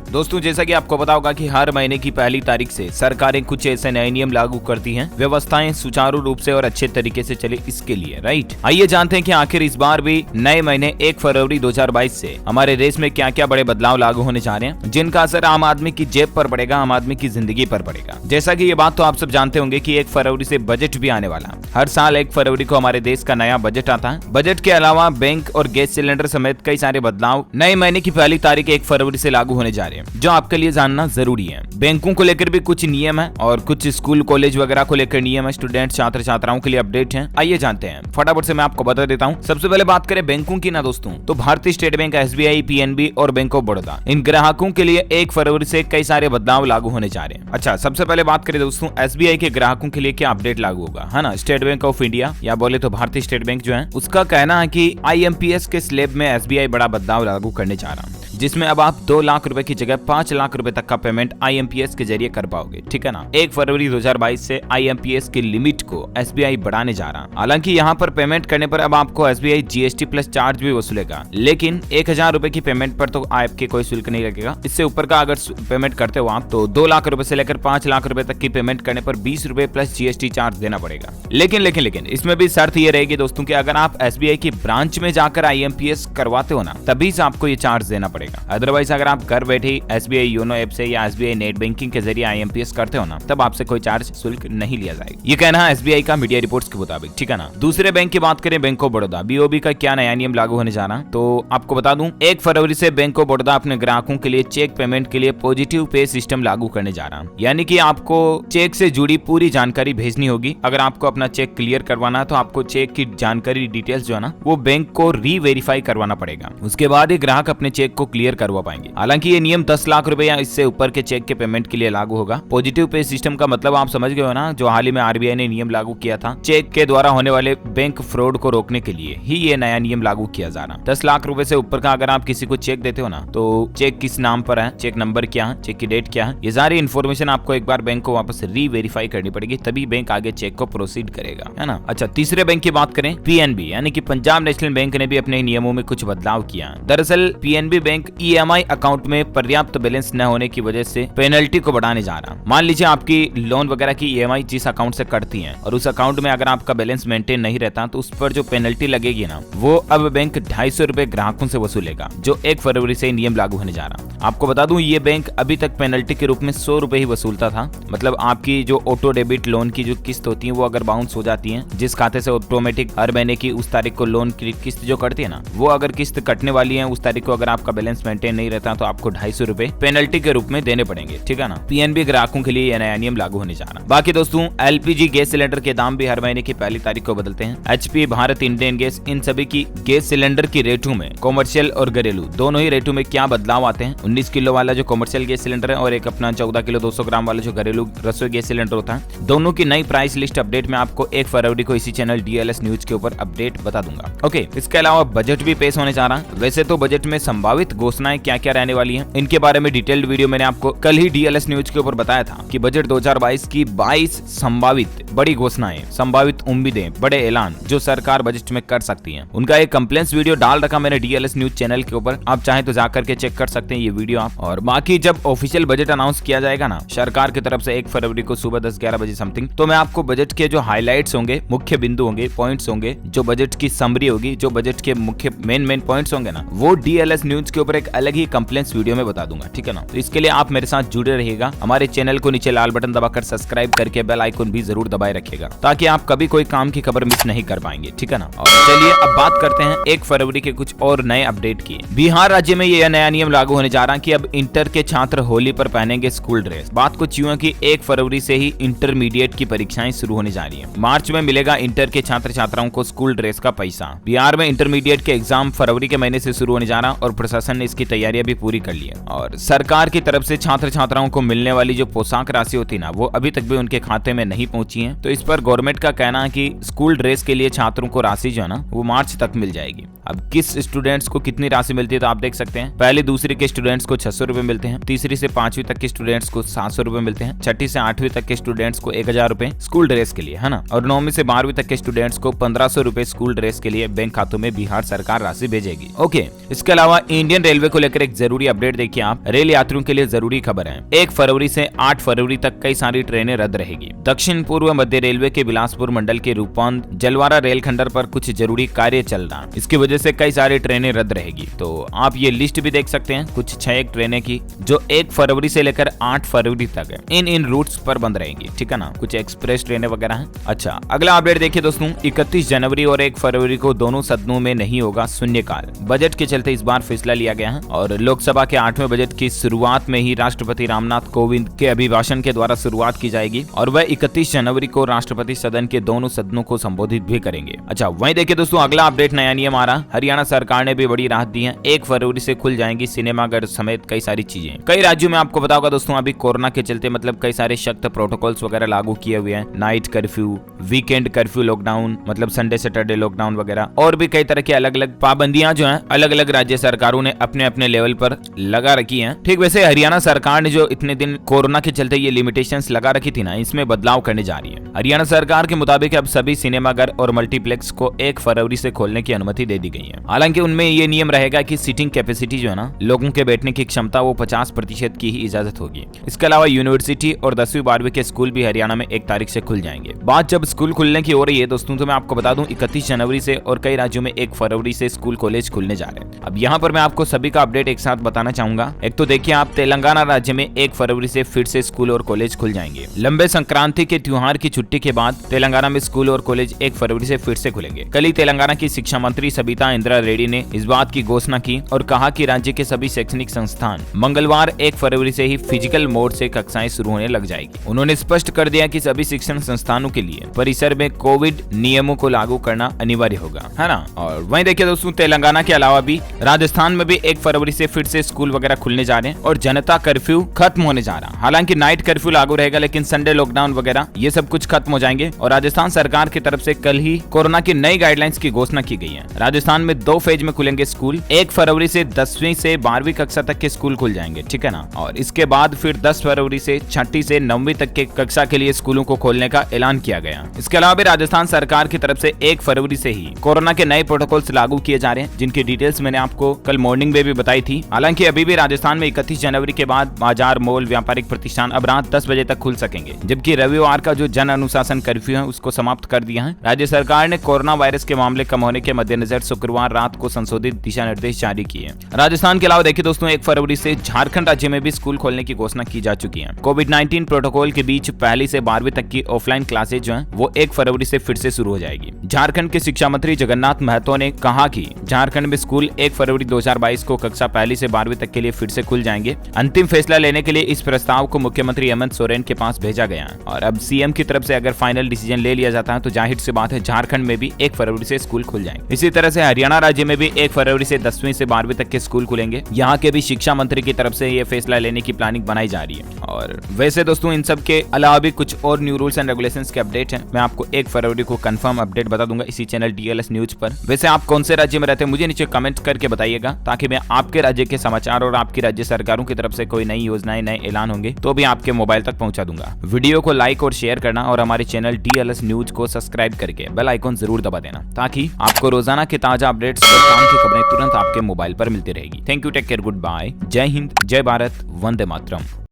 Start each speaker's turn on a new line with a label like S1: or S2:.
S1: दोस्तों जैसा कि आपको पता होगा कि हर महीने की पहली तारीख से सरकारें कुछ ऐसे नए नियम लागू करती हैं, व्यवस्थाएं सुचारू रूप से और अच्छे तरीके से चले इसके लिए, राइट। आइए जानते हैं कि आखिर इस बार भी नए महीने 1 फरवरी 2022 से हमारे देश में क्या क्या बड़े बदलाव लागू होने जा रहे हैं, जिनका असर आम आदमी की जेब पर पड़ेगा, आम आदमी की जिंदगी पर पड़ेगा। जैसा कि ये बात तो आप सब जानते होंगे कि 1 फरवरी से बजट भी आने वाला। हर साल 1 फरवरी को हमारे देश का नया बजट आता है। बजट के अलावा बैंक और गैस सिलेंडर समेत कई सारे बदलाव नए महीने की पहली तारीख 1 फरवरी से लागू होने जा रहे हैं, जो आपके लिए जानना जरूरी है। बैंकों को लेकर भी कुछ नियम है और कुछ स्कूल कॉलेज वगैरह को लेकर नियम है, स्टूडेंट छात्र छात्राओं के लिए अपडेट है। आइए जानते हैं, फटाफट से मैं आपको बता देता हूँ। सबसे पहले बात करें बैंकों की ना दोस्तों, तो भारतीय स्टेट बैंक, SBI, PNB और बैंक ऑफ बड़ौदा, इन ग्राहकों के लिए 1 फरवरी से कई सारे बदलाव लागू होने जा रहे हैं। अच्छा, सबसे पहले बात करें दोस्तों SBI के ग्राहकों के लिए क्या अपडेट लागू होगा, है ना। स्टेट बैंक ऑफ इंडिया या बोले तो भारतीय स्टेट बैंक जो है, उसका कहना है कि IMPS के स्लैब में SBI बड़ा बदलाव लागू करने जा रहा है, जिसमें अब आप 2 लाख रुपए की जगह 5 लाख रुपए तक का पेमेंट IMPS के जरिए कर पाओगे, ठीक है ना। 1 फरवरी 2022 से IMPS की लिमिट को SBI बढ़ाने जा रहा है। हालांकि यहाँ पर पेमेंट करने पर अब आपको SBI GST प्लस चार्ज भी वसूलेगा, लेकिन 1000 रुपए की पेमेंट पर तो आपके कोई शुल्क नहीं लगेगा। इससे ऊपर का अगर पेमेंट करते हो आप, तो 2 लाख रुपए से लेकर 5 लाख रुपए तक की पेमेंट करने पर 20 रुपए प्लस GST चार्ज देना पड़ेगा। लेकिन इसमें भी शर्त ये रहेगी दोस्तों कि अगर आप SBI की ब्रांच में जाकर IMPS करवाते हो ना, तभी से आपको ये चार्ज देना पड़ेगा। अदरवाइज अगर आप घर बैठे SBI योनो ऐप से या SBI नेट बैंकिंग के जरिए IMPS करते हो ना, तब आपसे कोई चार्ज शुल्क नहीं लिया जाएगा। ये कहना है SBI का मीडिया रिपोर्ट्स के मुताबिक, ठीक है ना। दूसरे बैंक की बात करें, बैंक ऑफ बड़ौदा, BOB का क्या नया नियम लागू होने जा रहा है, तो आपको बता दूं 1 फरवरी से बैंक ऑफ बड़ौदा अपने ग्राहकों के लिए चेक पेमेंट के लिए पॉजिटिव पे सिस्टम लागू करने जा रहा है। यानी कि आपको चेक से जुड़ी पूरी जानकारी भेजनी होगी। अगर आपको अपना चेक क्लियर करवाना है तो आपको चेक की जानकारी डिटेल्स जो है ना, वो बैंक को री-वेरीफाई करवाना पड़ेगा। उसके बाद ही ग्राहक अपने चेक को क्लियर करवा पाएंगे। हालांकि ये नियम 10 लाख रुपए या इससे ऊपर के चेक के पेमेंट के लिए लागू होगा। पॉजिटिव पे सिस्टम का मतलब आप समझ गए हो ना, जो हाल ही में RBI ने नियम लागू किया था, चेक के द्वारा होने वाले बैंक फ्रॉड को रोकने के लिए ही ये नया नियम लागू किया जा रहा है। 10 लाख रुपए से ऊपर का अगर आप किसी को चेक देते हो ना, तो चेक किस नाम पर है, चेक नंबर क्या है, चेक की डेट क्या है, ये सारी इन्फॉर्मेशन आपको एक बार बैंक को वापस री-वेरीफाई करनी पड़ेगी, तभी बैंक आगे चेक को प्रोसीड करेगा, है ना। अच्छा, तीसरे बैंक की बात करें, PNB यानी कि पंजाब नेशनल बैंक ने भी अपने नियमों में कुछ बदलाव किया। दरअसल PNB बैंक EMI अकाउंट में पर्याप्त बैलेंस न होने की वजह से पेनल्टी को बढ़ाने जा रहा है। मान लीजिए आपकी लोन वगैरह की EMI जिस अकाउंट से कटती है और उस अकाउंट में अगर आपका बैलेंस मेंटेन नहीं रहता, तो उस पर जो पेनल्टी लगेगी ना, वो अब बैंक 250 रुपए ग्राहकों से वसूलेगा, जो 1 फरवरी से नियम लागू होने जा रहा है। आपको बता दूं, ये बैंक अभी तक पेनल्टी के रूप में 100 रुपए ही वसूलता था। मतलब आपकी जो ऑटो डेबिट लोन की जो किस्त होती है, वो अगर बाउंस हो जाती है, जिस खाते से ऑटोमेटिक हर महीने की उस तारीख को लोन की किस्त जो कटती है ना, वो अगर किस्त कटने वाली है उस तारीख को, अगर आपका बैलेंस मेंटेन नहीं रहता, तो आपको 250 रुपए पेनल्टी के रूप में देने पड़ेंगे, ठीक है ना। PNB ग्राहकों के लिए यह नया नियम लागू होने जा रहा है। बाकी दोस्तों LPG गैस सिलेंडर के दाम भी हर महीने की पहली तारीख को बदलते हैं। HP, भारत, इंडियन गैस, इन सभी की गैस सिलेंडर की रेटों में, कॉमर्शियल और घरेलू दोनों ही रेटों में क्या बदलाव आते हैं। 19 किलो वाला जो कॉमर्शियल गैस सिलेंडर है और एक अपना 14 किलो 200 ग्राम वाला जो घरेलू रसोई गैस सिलेंडर होता है, दोनों की नई प्राइस लिस्ट अपडेट में आपको 1 फरवरी को इसी चैनल DLS न्यूज के ऊपर अपडेट बता दूंगा। ओके, इसके अलावा बजट भी पेश होने जा रहा है। वैसे तो बजट में संभावित घोषणाएं क्या क्या रहने वाली हैं, इनके बारे में डिटेल्ड वीडियो मैंने आपको कल ही DLS न्यूज के ऊपर बताया था कि बजट 2022 की 22 संभावित बड़ी घोषणाएं, संभावित उम्मीदें, बड़े ऐलान जो सरकार बजट में कर सकती है, उनका एक कंप्लेंट्स वीडियो डाल रखा मैंने DLS न्यूज चैनल के ऊपर। आप चाहें तो जाकर के चेक कर सकते हैं ये वीडियो आप। और बाकी जब ऑफिशियल बजट अनाउंस किया जाएगा ना सरकार की तरफ से 1 फरवरी को सुबह 10-11 बजे समथिंग, तो मैं आपको बजट के जो हाईलाइट्स होंगे, मुख्य बिंदु होंगे, पॉइंट्स होंगे, जो बजट की समरी होगी, जो बजट के मुख्य मेन पॉइंट्स होंगे ना, वो DLS न्यूज के ऊपर एक अलग ही कंप्लेंट्स वीडियो में बता दूंगा, ठीक है ना। तो इसके लिए आप मेरे साथ जुड़े रहिएगा। हमारे चैनल को नीचे लाल बटन दबाकर सब्सक्राइब करके बेल आइकन भी जरूर दबाए रखिएगा, ताकि आप कभी कोई काम की खबर मिस नहीं कर पाएंगे, ठीक है ना। और चलिए अब बात करते हैं 1 फरवरी के कुछ और नए अपडेट की। बिहार राज्य में यह नया नियम लागू होने जा रहा है कि अब इंटर के छात्र होली पर पहनेंगे स्कूल ड्रेस। बात कुछ यूं है कि 1 फरवरी से ही इंटरमीडिएट की परीक्षाएं शुरू होने जा रही है। मार्च में मिलेगा इंटर के छात्र छात्राओं को स्कूल ड्रेस का पैसा। बिहार में इंटरमीडिएट के एग्जाम फरवरी के महीने से शुरू होने जा रहा और प्रशासन ने इसकी तैयारियां भी पूरी कर ली है। और सरकार की तरफ से छात्र छात्राओं को मिलने वाली जो पोशाक राशि होती है ना, वो अभी तक भी उनके खाते में नहीं पहुंची है। तो इस पर गवर्नमेंट का कहना है कि स्कूल ड्रेस के लिए छात्रों को राशि जो है ना, वो मार्च तक मिल जाएगी। अब किस स्टूडेंट्स को कितनी राशि मिलती है तो आप देख सकते हैं, पहले दूसरे के स्टूडेंट्स को 600 रुपए मिलते हैं, तीसरी से 5वीं तक के स्टूडेंट्स को 700 रुपए मिलते हैं, छठी से 8वीं तक के स्टूडेंट्स को 1000 रुपए स्कूल ड्रेस के लिए, है ना, और 9वीं से 12वीं तक के स्टूडेंट्स को 1500 रुपए स्कूल ड्रेस के लिए बैंक खातों में बिहार सरकार राशि भेजेगी। ओके, इसके अलावा इंडियन रेलवे को लेकर एक जरूरी अपडेट देखिए आप, रेल यात्रियों के लिए जरूरी खबर है। 1 फरवरी से 8 फरवरी तक कई सारी ट्रेनें रद्द रहेगी। दक्षिण पूर्व मध्य रेलवे के बिलासपुर मंडल के रूपांत जलवारा रेल खंडर पर कुछ जरूरी कार्य चल रहा है, इसकी वजह से कई सारी ट्रेनें रद्द रहेगी। तो आप ये लिस्ट भी देख सकते हैं, कुछ 6 ट्रेनें की जो 1 फरवरी से लेकर 8 फरवरी तक है, इन रूट्स पर बंद रहेगी, ठीक है ना, कुछ एक्सप्रेस ट्रेनें वगैरह हैं। अच्छा, अगला अपडेट देखिए दोस्तों, 31 जनवरी और 1 फरवरी को दोनों सदनों में नहीं होगा शून्यकाल। बजट के चलते इस बार फैसला लिया गया है और लोकसभा के 8वें बजट की शुरुआत में ही राष्ट्रपति रामनाथ कोविंद के अभिभाषण के द्वारा शुरुआत की जाएगी और वह 31 जनवरी को राष्ट्रपति सदन के दोनों सदनों को संबोधित भी करेंगे। अच्छा, वहीं देखिए दोस्तों, अगला अपडेट, नया नियम आ रहा, हरियाणा सरकार ने भी बड़ी राहत दी है। 1 फरवरी से खुल जाएंगी सिनेमाघर समेत कई सारी चीजें। कई राज्यों में आपको पता होगा दोस्तों, अभी कोरोना के चलते मतलब कई सारे सख्त प्रोटोकॉल्स वगैरह लागू किए हुए हैं, night curfew, weekend curfew lockdown, मतलब संडे सैटरडे लॉकडाउन वगैरह, और भी कई तरह की अलग अलग पाबंदियां जो हैं अलग अलग राज्य सरकारों ने अपने अपने लेवल पर लगा रखी हैं। ठीक वैसे हरियाणा सरकार ने जो इतने दिन कोरोना के चलते ये लिमिटेशंस लगा रखी थी ना, इसमें बदलाव करने जा रही है। हरियाणा सरकार के मुताबिक अब सभी सिनेमाघर और मल्टीप्लेक्स को 1 फरवरी से खोलने की अनुमति दे दी गई है। हालांकि उनमें ये नियम रहेगा कि सीटिंग कैपेसिटी जो है ना, लोगों के बैठने की क्षमता, वो 50% की ही इजाजत होगी। इसके अलावा यूनिवर्सिटी और 10वीं 12वीं के स्कूल भी हरियाणा में 1 तारीख से खुल जाएंगे। बात जब स्कूल खुलने की हो रही है दोस्तों, तो मैं आपको बता दूं 31 जनवरी से और कई राज्यों में 1 फरवरी से स्कूल कॉलेज खुलने जा रहे हैं। अब यहाँ पर मैं आपको सभी का अपडेट एक साथ बताना चाहूंगा। एक तो देखिए आप, तेलंगाना राज्य में 1 फरवरी से फिर से स्कूल और कॉलेज खुल जाएंगे। लंबे संक्रांति के त्योहार की छुट्टी के बाद तेलंगाना में स्कूल और कॉलेज 1 फरवरी से फिर से खुलेंगे। कल ही तेलंगाना की शिक्षा मंत्री सबिता इंद्रा रेड्डी ने इस बात की घोषणा की और कहा कि राज्य के सभी शैक्षणिक संस्थान मंगलवार 1 फरवरी से ही फिजिकल मोड से कक्षाएं शुरू होने लग जाएगी। उन्होंने स्पष्ट कर दिया कि सभी शिक्षण संस्थानों के लिए परिसर में कोविड नियमों को लागू करना अनिवार्य होगा, है ना। और वहीं देखिए दोस्तों, तेलंगाना के अलावा भी राजस्थान में भी 1 फरवरी से फिर से स्कूल वगैरह खुलने जा रहे हैं और जनता कर्फ्यू खत्म होने जा रहा है। हालांकि नाइट कर्फ्यू लागू रहेगा, लेकिन संडे लॉकडाउन वगैरह ये सब कुछ खत्म हो जाएंगे। और राजस्थान सरकार की तरफ से कल ही कोरोना की नई गाइडलाइंस की घोषणा की गई है। राजस्थान में 2 फेज में खुलेंगे स्कूल। 1 फरवरी से 10वीं से 12वीं कक्षा तक के स्कूल खुल जाएंगे, ठीक है ना। और इसके बाद फिर 10 फरवरी से 6ठी से 9वीं तक के कक्षा के लिए स्कूलों को खोलने का ऐलान किया गया। इसके अलावा भी राजस्थान सरकार की तरफ से 1 फरवरी से ही कोरोना के नए प्रोटोकॉल्स लागू किए जा रहे हैं, जिनकी डिटेल्स मैंने आपको कल मॉर्निंग में भी बताई थी। हालांकि अभी भी राजस्थान में 31 जनवरी के बाद बाजार, मॉल, व्यापारिक प्रतिष्ठान अब रात 10 बजे तक खुल सकेंगे, जबकि रविवार का जो जन अनुशासन कर्फ्यू है उसको समाप्त कर दिया है। राज्य सरकार ने कोरोना वायरस के मामले कम होने के मद्देनजर शुक्रवार रात को संशोधित दिशा निर्देश जारी किए। राजस्थान के अलावा देखिए दोस्तों, 1 फरवरी से झारखंड राज्य में भी स्कूल खोलने की घोषणा की जा चुकी है। कोविड-19 प्रोटोकॉल के बीच पहली से 12वीं तक की ऑफलाइन क्लासेज जो है वो 1 फरवरी से फिर से शुरू हो जाएगी। झारखंड के शिक्षा मंत्री जगन्नाथ महतो ने कहा कि झारखंड में स्कूल 1 फरवरी 2022 को कक्षा पहली से 12वीं तक के लिए फिर से खुल जाएंगे। अंतिम फैसला लेने के लिए इस प्रस्ताव को मुख्यमंत्री हेमंत सोरेन के पास भेजा गया है और अब सीएम की तरफ से अगर फाइनल डिसीजन ले लिया जाता है तो जाहिर सी बात है झारखंड में भी 1 फरवरी से स्कूल खुल जाएंगे। इसी तरह से हरियाणा राज्य में भी 1 फरवरी से 10वीं से 12वीं तक के स्कूल खुलेंगे। यहाँ के भी शिक्षा मंत्री की तरफ से ये फैसला लेने की प्लानिंग बनाई जा रही है। और वैसे दोस्तों, इन सब के अलावा भी कुछ और न्यू रूल्स एंड रेगुलेशंस के अपडेट हैं। मैं आपको 1 फरवरी को कंफर्म अपडेट बता दूंगा इसी चैनल DLS न्यूज पर। वैसे आप कौन से राज्य में रहते हैं मुझे नीचे कमेंट करके बताइएगा, ताकि मैं आपके राज्य के समाचार और आपकी राज्य सरकारों की तरफ से कोई नई योजनाएं, नए ऐलान होंगे तो भी आपके मोबाइल तक पहुंचा दूंगा। वीडियो को लाइक और शेयर करना और हमारे चैनल DLS न्यूज को सब्सक्राइब करके बेल आइकॉन जरूर दबा देना, ताकि आपको रोजाना के ताजा अपडेट्स और काम की खबरें तुरंत आपके मोबाइल पर मिलती रहेगी। Thank you, take care, good bye, जय हिंद, जय भारत, वंदे मातरम।